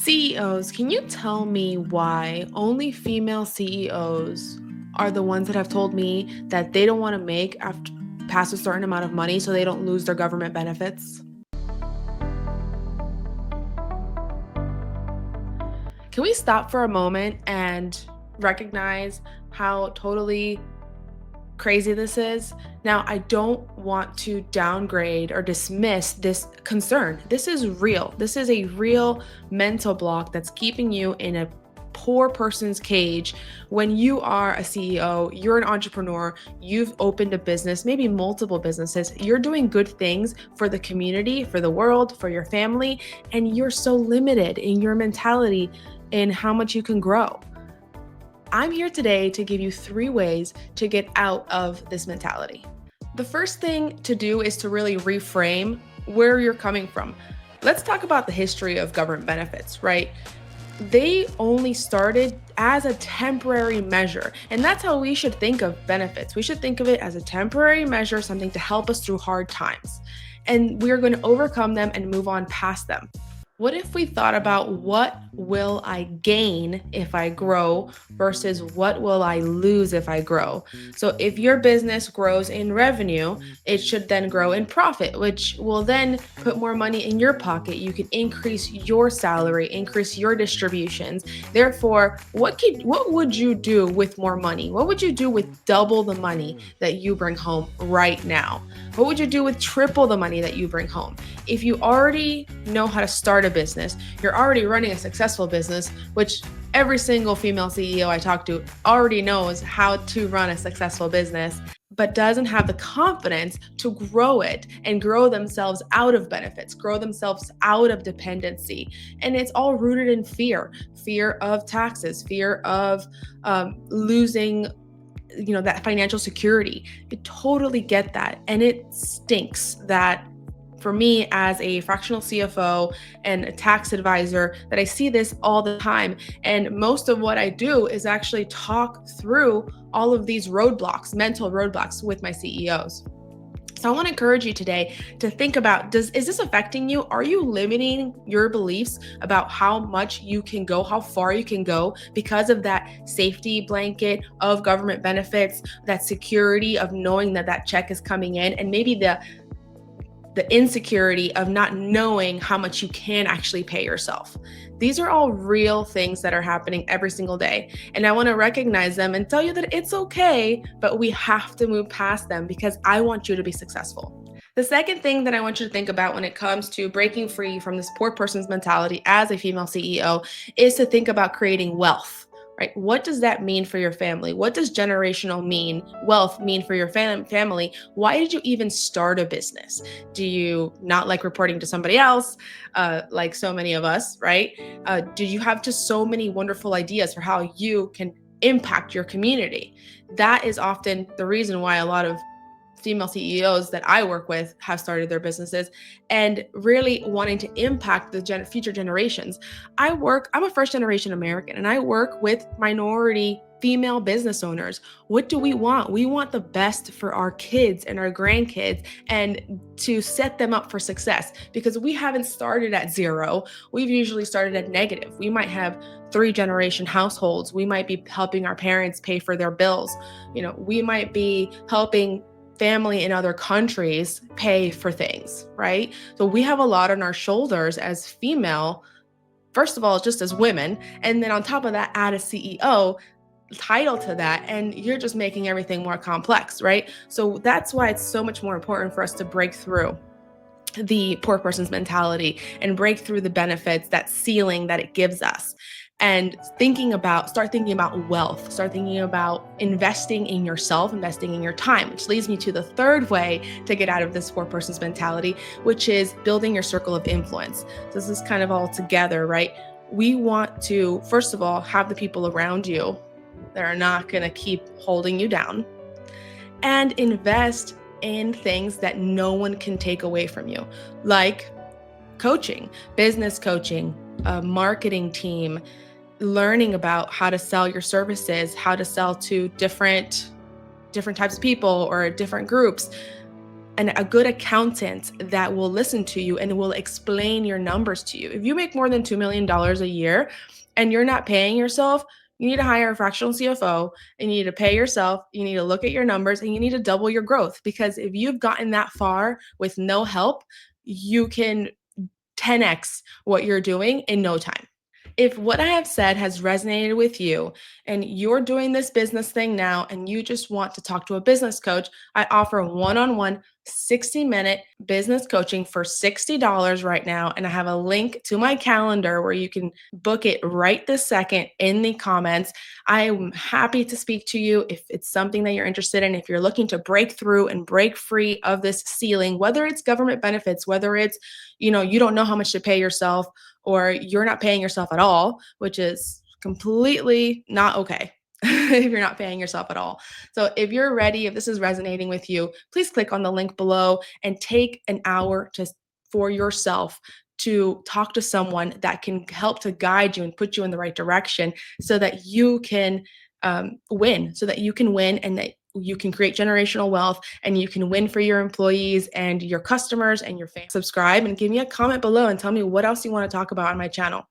CEOs, can you tell me why only female CEOs are the ones that have told me that they don't want to make after past a certain amount of money so they don't lose their government benefits? Can we stop for a moment and recognize how totally crazy this is? Now, I don't want to downgrade or dismiss this concern. This is real. This is a real mental block that's keeping you in a poor person's cage when you are a CEO, you're an entrepreneur, you've opened a business, maybe multiple businesses, you're doing good things for the community, for the world, for your family, and you're so limited in your mentality in how much you can grow. I'm here today to give you 3 ways to get out of this mentality. The first thing to do is to really reframe where you're coming from. Let's talk about the history of government benefits, right? They only started as a temporary measure, and that's how we should think of benefits. We should think of it as a temporary measure, something to help us through hard times. And we're going to overcome them and move on past them. What if we thought about what will I gain if I grow versus what will I lose if I grow? So if your business grows in revenue, it should then grow in profit, which will then put more money in your pocket. You can increase your salary, increase your distributions. Therefore, what would you do with more money? What would you do with double the money that you bring home right now? What would you do with triple the money that you bring home? If you already know how to start a business, you're already running a successful business, which every single female CEO I talk to already knows how to run a successful business, but doesn't have the confidence to grow it and grow themselves out of benefits, grow themselves out of dependency. And it's all rooted in fear of taxes, fear of losing that financial security. I totally get that. And it stinks that for me as a fractional CFO and a tax advisor that I see this all the time. And most of what I do is actually talk through all of these roadblocks, mental roadblocks with my CEOs. So I want to encourage you today to think about, is this affecting you? Are you limiting your beliefs about how much you can go, how far you can go because of that safety blanket of government benefits, that security of knowing that that check is coming in, and maybe the insecurity of not knowing how much you can actually pay yourself? These are all real things that are happening every single day. And I want to recognize them and tell you that it's okay, but we have to move past them because I want you to be successful. The second thing that I want you to think about when it comes to breaking free from this poor person's mentality as a female CEO is to think about creating wealth. Right? What does that mean for your family? What does wealth mean for your family? Why did you even start a business? Do you not like reporting to somebody else, like so many of us, right? Do you have just so many wonderful ideas for how you can impact your community? That is often the reason why a lot of female CEOs that I work with have started their businesses and really wanting to impact the future generations. I'm a first generation American and I work with minority female business owners. What do we want? We want the best for our kids and our grandkids and to set them up for success because we haven't started at zero. We've usually started at negative. We might have 3-generation households. We might be helping our parents pay for their bills. We might be helping family in other countries pay for things, right? So we have a lot on our shoulders as female, first of all, just as women. And then on top of that, add a CEO title to that, and you're just making everything more complex, right? So that's why it's so much more important for us to break through the poor person's mentality and break through the benefits, that ceiling that it gives us. And start thinking about wealth, start thinking about investing in yourself, investing in your time, which leads me to the third way to get out of this poor person's mentality, which is building your circle of influence. So this is kind of all together, right? We want to, first of all, have the people around you that are not going to keep holding you down, and invest in things that no one can take away from you, like coaching, business coaching, a marketing team, learning about how to sell your services, how to sell to different types of people or different groups. and a good accountant that will listen to you and will explain your numbers to you. If you make more than $2 million a year and you're not paying yourself, you need to hire a fractional CFO and you need to pay yourself. You need to look at your numbers and you need to double your growth, because if you've gotten that far with no help, you can 10x what you're doing in no time. If what I have said has resonated with you and you're doing this business thing now and you just want to talk to a business coach, I offer one-on-one 60-minute business coaching for $60 right now. And I have a link to my calendar where you can book it right this second in the comments. I am happy to speak to you if it's something that you're interested in. If you're looking to break through and break free of this ceiling, whether it's government benefits, whether it's, you don't know how much to pay yourself, or you're not paying yourself at all, which is completely not okay if you're not paying yourself at all. So if you're ready, if this is resonating with you, please click on the link below and take an hour for yourself to talk to someone that can help to guide you and put you in the right direction so that you can win, and that you can create generational wealth and you can win for your employees and your customers and your fans. Subscribe and give me a comment below and tell me what else you want to talk about on my channel.